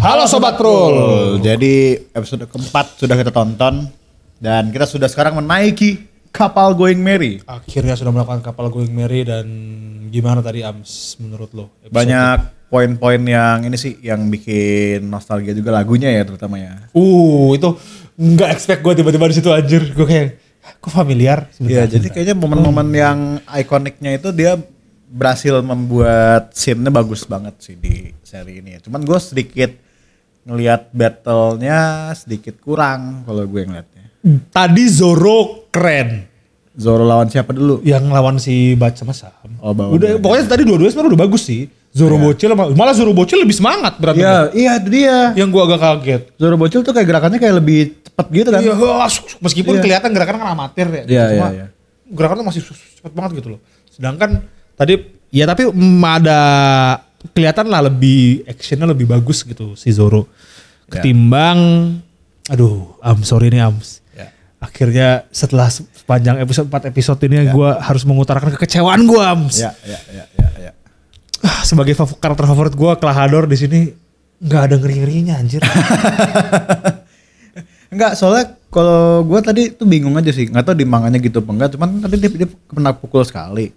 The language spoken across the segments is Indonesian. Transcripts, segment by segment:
Halo Sobat Prul. Jadi episode keempat sudah kita tonton dan kita sudah sekarang menaiki kapal Going Merry. Akhirnya sudah melakukan kapal Going Merry dan gimana tadi Ams menurut lo? Banyak poin-poin yang ini sih yang bikin nostalgia juga lagunya ya terutama ya. Itu nggak expect gue tiba-tiba di situ anjir. Gue kayak kok familiar. Iya, jadi kayaknya momen-momen yang ikoniknya itu dia berhasil membuat scene-nya bagus banget sih di seri ini. Cuman gue sedikit ngelihat battle-nya sedikit kurang kalau gue ngeliatnya. Tadi Zoro keren. Zoro lawan siapa dulu? Yang lawan si Bat sama Sam. Oh, Bawan. Udah pokoknya tadi dua-duanya sebenarnya udah bagus sih. Zoro bocil malah Zoro bocil lebih semangat berarti. Iya, itu dia. Yang gue agak kaget. Zoro bocil tuh kayak gerakannya kayak lebih cepet gitu kan. Iya, meskipun kelihatan gerakannya kan amatir ya. Iya, Cuma iya. gerakannya masih cepet banget gitu loh. Sedangkan tadi ya tapi ada kelihatan lah lebih actionnya lebih bagus gitu si Zoro ketimbang sorry nih Ams. Akhirnya setelah sepanjang episode 4 episode ini gue harus mengutarakan kekecewaan gue Ams. Ya. Sebagai karakter favorit gue Klahadore di sini nggak ada ngeri-ngerinya anjir. Enggak, soalnya kalau gue tadi tuh bingung aja sih, nggak tahu di manganya gitu apa enggak, cuman tadi dia kena pukul sekali.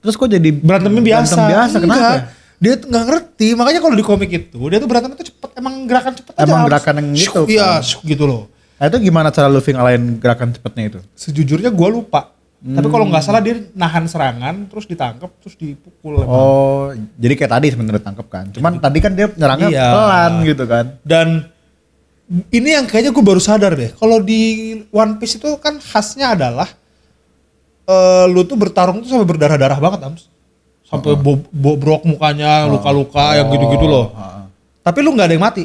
Terus kok jadi berantemnya biasa. Kenapa? Dia nggak ngerti, makanya kalau di komik itu dia tuh berantem itu cepet, emang gerakan cepet aja. Emang gerakan yang gitu. Iya, gitu loh. Nah itu gimana cara Luffy ngalahin gerakan cepetnya itu? Sejujurnya gue lupa. Tapi kalau nggak salah dia nahan serangan, terus ditangkap, terus dipukul. Oh, jadi kayak tadi sebenarnya ditangkap kan? Cuman tadi kan dia nyerangnya pelan gitu kan? Dan ini yang kayaknya gue baru sadar deh. Kalau di One Piece itu kan khasnya adalah lu tuh bertarung tuh sampai berdarah-darah banget Ams. Sampai bobrok mukanya, luka-luka yang gitu-gitu loh. Tapi lu nggak ada yang mati.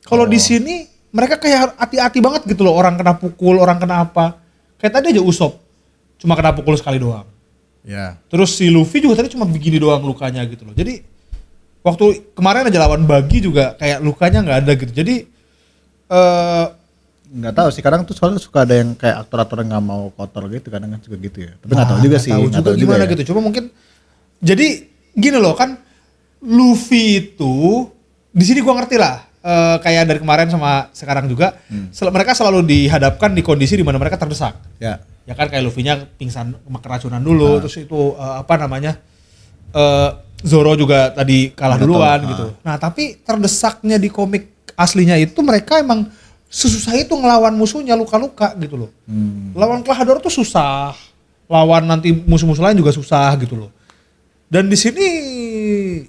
Kalau di sini mereka kayak hati-hati banget gitu loh. Orang kena pukul, orang kena apa. Kayak tadi aja Usopp cuma kena pukul sekali doang. Ya. Terus si Luffy juga tadi cuma begini doang lukanya gitu loh. Jadi waktu kemarin aja lawan Buggy juga kayak lukanya nggak ada gitu. Jadi nggak tahu sih, kadang tuh soalnya suka ada yang kayak aktor-aktor yang nggak mau kotor gitu, kadang kan juga gitu ya. Tapi nggak tahu juga sih. Nggak tahu gimana ya. gitu. Cuma mungkin jadi gini loh kan Luffy itu di sini gua ngerti lah. Kayak dari kemarin sama sekarang juga mereka selalu dihadapkan di kondisi di mana mereka terdesak. Ya kan kayak Luffy-nya pingsan keracunan dulu, terus itu Zoro juga tadi kalah duluan gitu. Nah, tapi terdesaknya di komik aslinya itu mereka emang sesusah itu ngelawan musuhnya luka-luka gitu loh. Lawan Klahadore tuh susah. Lawan nanti musuh-musuh lain juga susah gitu loh. Dan di sini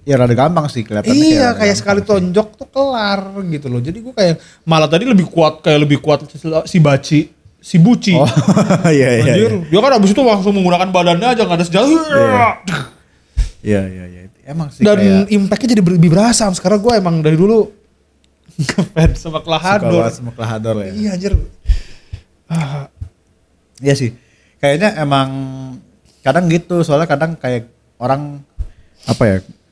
ya rada gampang sih kelihatannya. Iya, kayak sekali tonjok tuh kelar gitu loh. Jadi gue kayak malah tadi lebih kuat si Buci. Oh, iya. Anjir, dia kan abis itu langsung menggunakan badannya aja nggak ada senjata. Iya. Emang sih. Dan impactnya jadi lebih berasa. Sekarang gue emang dari dulu ngefans sama Klahadore. Sama Klahadore ya. Iya anjir. Iya sih. Kayaknya emang kadang gitu, soalnya kadang kayak orang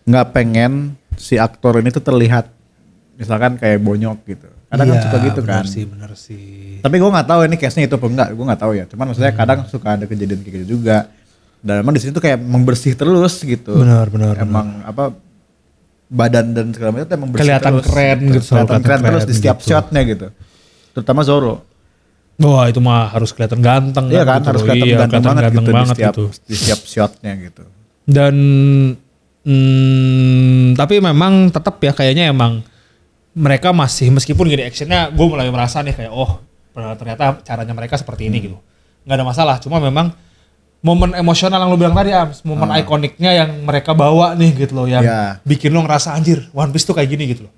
nggak pengen si aktor ini tuh terlihat misalkan kayak bonyok gitu. Kadang kan suka gitu kan. Bener sih. Tapi gue nggak tahu ini case-nya itu apa enggak, gue nggak tahu ya. Cuman maksudnya kadang suka ada kejadian kayak gitu juga. Dan emang di sini tuh kayak membersih terus gitu. Benar. Emang badan dan segala macam itu emang bersih kelihatan terus. keren gitu. Kelihatan keren terus di setiap shotnya gitu. Terutama Zoro. Wah itu mah harus kelihatan ganteng. Iya kan, harus kelihatan ganteng banget gitu di setiap shotnya gitu. Dan tapi memang tetap ya kayaknya emang mereka masih meskipun gini actionnya gue mulai merasa nih kayak ternyata caranya mereka seperti ini gitu. Nggak ada masalah, cuma memang momen emosional yang lo bilang tadi Ams, momen ikoniknya yang mereka bawa nih gitu loh, yang bikin lo ngerasa anjir One Piece tuh kayak gini gitu loh.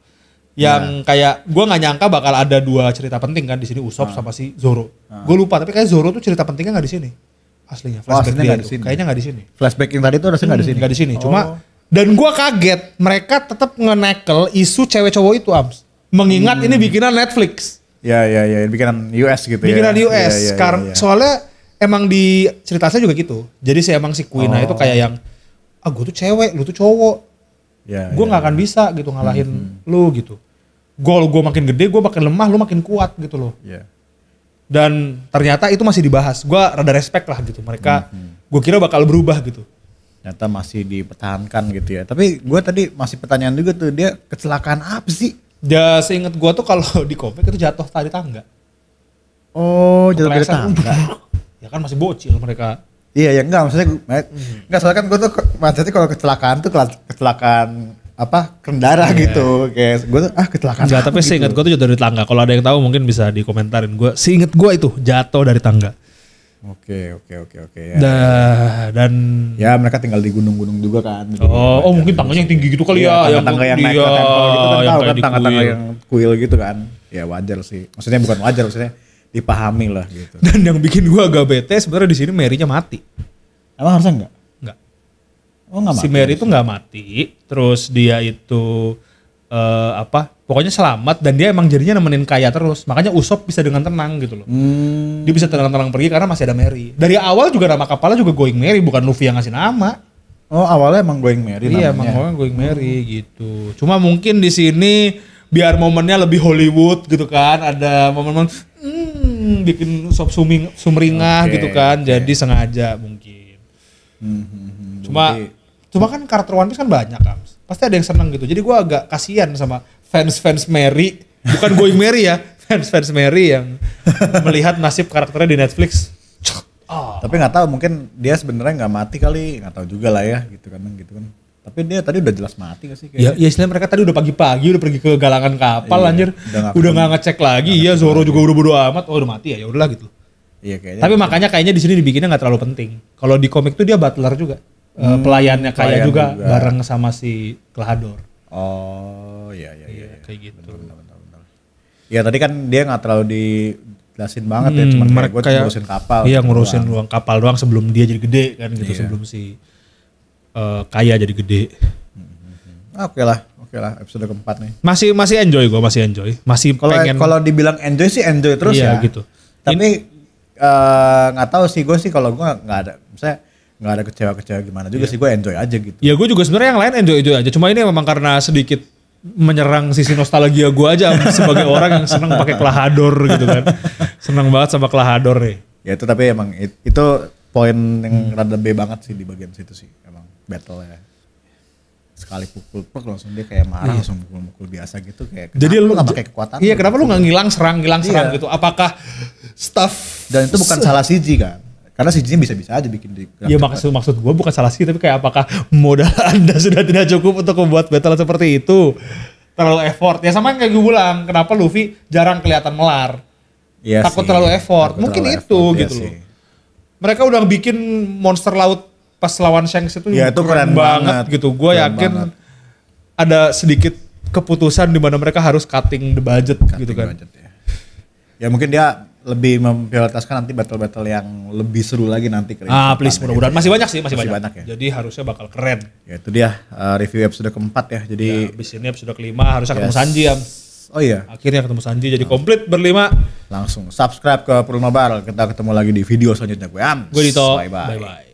Yang kayak gue nggak nyangka bakal ada dua cerita penting kan di sini, Usopp sama si Zoro. Gue lupa tapi kayak Zoro tuh cerita pentingnya nggak di sini. Aslinya flashback dia itu kayaknya nggak di sini. Flashback yang tadi tuh rasanya nggak di sini. Nggak di sini. Cuma dan gue kaget mereka tetap nge-nekel isu cewek cowok itu Ams. Mengingat ini bikinan Netflix. Ya, bikinan US gitu bikinan US. Karena soalnya emang di cerita saya juga gitu. Jadi emang si Kuina itu kayak yang gue tuh cewek, lu tuh cowok. Gue nggak akan bisa gitu ngalahin lu gitu. Gue makin gede, gue makin lemah, lu makin kuat gitu loh. Dan ternyata itu masih dibahas. Gue rada respect lah gitu. Mereka, gue kira bakal berubah gitu. ternyata masih dipertahankan gitu ya. Tapi gue tadi masih pertanyaan juga tuh, dia kecelakaan apa sih? Ya seinget gue tuh kalau di komik itu jatuh tali tangga. Oh, jatuh dari Kepleset. tangga. Ya kan masih bocil mereka. Iya ya enggak, maksudnya enggak, soalnya kan gue tuh maksudnya kalau kecelakaan tuh kecelakaan apa kendara gitu, kayak gue tuh kecelakaan Enggak, apa tapi gitu. seinget gue tuh jatuh dari tangga. Kalau ada yang tahu mungkin bisa dikomentarin. Gue seinget gue itu jatuh dari tangga. Oke ya. Dan Ya mereka tinggal di gunung-gunung juga kan. oh mungkin tangganya yang tinggi gitu kali ya, Tangga yang naik ke temple gitu kan, yang tahu kayak kan di tangga-tangga kuil. yang kuil gitu kan. Ya wajar sih. Maksudnya bukan wajar, maksudnya dipahami lah gitu. Dan yang bikin gue agak bete sebenarnya di sini Mary-nya mati. Emang harusnya enggak? Enggak. Oh enggak mati. Si Mary itu nggak mati, terus dia itu pokoknya selamat dan dia emang jadinya nemenin Kaya terus. Makanya Usopp bisa dengan tenang gitu loh. Dia bisa tenang-tenang pergi karena masih ada Mary. Dari awal juga nama kapalnya juga Going Mary, bukan Luffy yang ngasih nama. Oh awalnya emang Going Mary Iya, namanya. emang awalnya Going Mary gitu. Cuma mungkin di sini biar momennya lebih Hollywood gitu kan, ada momen-momen bikin Usopp sumringah Oke, gitu kan, oke. jadi sengaja mungkin. Cuma kan karakter One Piece kan banyak kan. Pasti ada yang seneng gitu. Jadi gue agak kasihan sama fans Mary, bukan Going Mary ya, fans Mary yang melihat nasib karakternya di Netflix. Tapi nggak tahu, mungkin dia sebenarnya nggak mati kali, nggak tahu juga lah ya gitu kan. Tapi dia tadi udah jelas mati gak sih? Ya istilahnya mereka tadi udah pagi-pagi udah pergi ke galangan kapal, Iya, anjir. Udah nggak ngecek lagi. Iya, Zoro juga udah bodo amat. Oh udah mati ya, ya udahlah gitu. Iya kayaknya. Tapi makanya kayaknya di sini dibikinnya nggak terlalu penting. Kalau di komik tuh dia butler juga. Pelayannya Kaya pelayan juga juga. bareng sama si Klahadore. Oh iya. Kayak gitu. Benar. Ya tadi kan dia nggak terlalu dijelasin banget ya, cuman kayak gue ngurusin kapal. Iya, gitu ngurusin doang. ruang kapal doang sebelum dia jadi gede kan gitu, Iya. sebelum si Kaya jadi gede. Oke lah episode keempat nih. Masih enjoy gue, masih pengen. Kalau dibilang enjoy sih enjoy terus Iya, ya. gitu. Tapi nggak tahu sih, gue sih kalau gue nggak ada, misalnya nggak ada kecewa gimana juga sih, gue enjoy aja gitu. Ya gue juga sebenarnya yang lain enjoy aja. Cuma ini memang karena sedikit menyerang sisi nostalgia gue aja sebagai orang yang seneng pakai Klahadore gitu kan. Seneng banget sama Klahadore nih. Ya itu tapi emang itu poin yang rada B banget sih di bagian situ sih, emang battle ya. Sekali pukul langsung dia kayak marah, langsung mukul biasa gitu kayak. Jadi lu nggak pakai kekuatan? Iya, kenapa lu nggak ngilang serang Iya. gitu? Apakah staff Dan itu bukan salah CG kan? Karena CG-nya bisa-bisa aja bikin di. ya maksud gue bukan salah sih, tapi kayak apakah modal Anda sudah tidak cukup untuk membuat battle seperti itu? Terlalu effort. Ya sama yang kayak gue bilang, kenapa Luffy jarang kelihatan melar? Iya Takut sih, terlalu effort. takut Mungkin terlalu itu effort, iya gitu sih. loh. Mereka udah bikin monster laut pas lawan Shanks itu, Ya, itu keren banget. gitu. Gue Keren yakin banget. ada sedikit keputusan di mana mereka harus cutting the budget gitu kan. Budget, ya. Ya mungkin dia lebih memprioritaskan nanti battle-battle yang lebih seru lagi nanti. Please mudah-mudahan masih banyak sih, masih Masih banyak. banyak ya. Jadi harusnya bakal keren. Ya itu dia review episode keempat ya. Jadi Habis ini episode kelima harusnya ketemu Yes. Sanji ya. oh iya, Akhirnya ketemu Sanji jadi komplit berlima. langsung subscribe ke Purma Bar. Kita ketemu lagi di video selanjutnya. Gue Ams. Gue Dito. Bye-bye. Bye-bye.